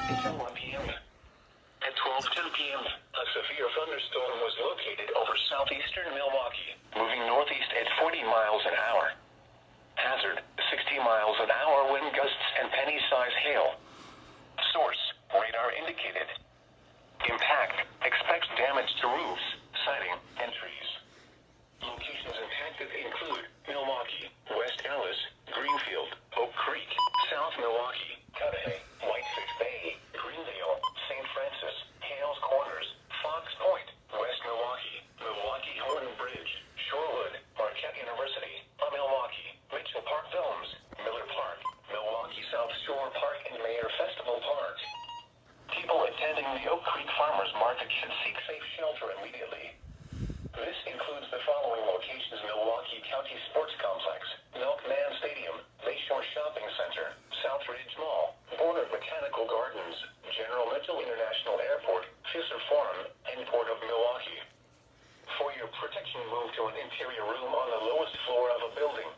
until 1 p.m. At 12:10 p.m., a severe thunderstorm was located over southeastern Milwaukee, moving northeast at 40 miles an hour. Hazard, 60 miles an hour wind gusts and penny-size hail. Source, radar indicated. Impact, expects damage to roofs, siding, and trees. Locations impacted include Milwaukee, West Allis, Greenfield, Oak Creek, South Milwaukee, Cudahy, Whitefish Bay, Greendale, St. Francis, Hales Corners, Fox Point, West Milwaukee, Milwaukee Horton Bridge, Shorewood, Marquette University, Milwaukee, Mitchell Park Films, Miller Park, Milwaukee South Shore Park and Mayor Festival Park. People attending the Oak Creek Farmers Market should seek safe shelter immediately. This includes the following locations: Milwaukee County Sports Complex, Milkman Stadium, Lakeshore Shopping Center, Southridge Mall, Border Botanical Gardens, General Mitchell International Airport, Fisher Farm, and Port of Milwaukee. For your protection, move to an interior room on the lowest floor of a building.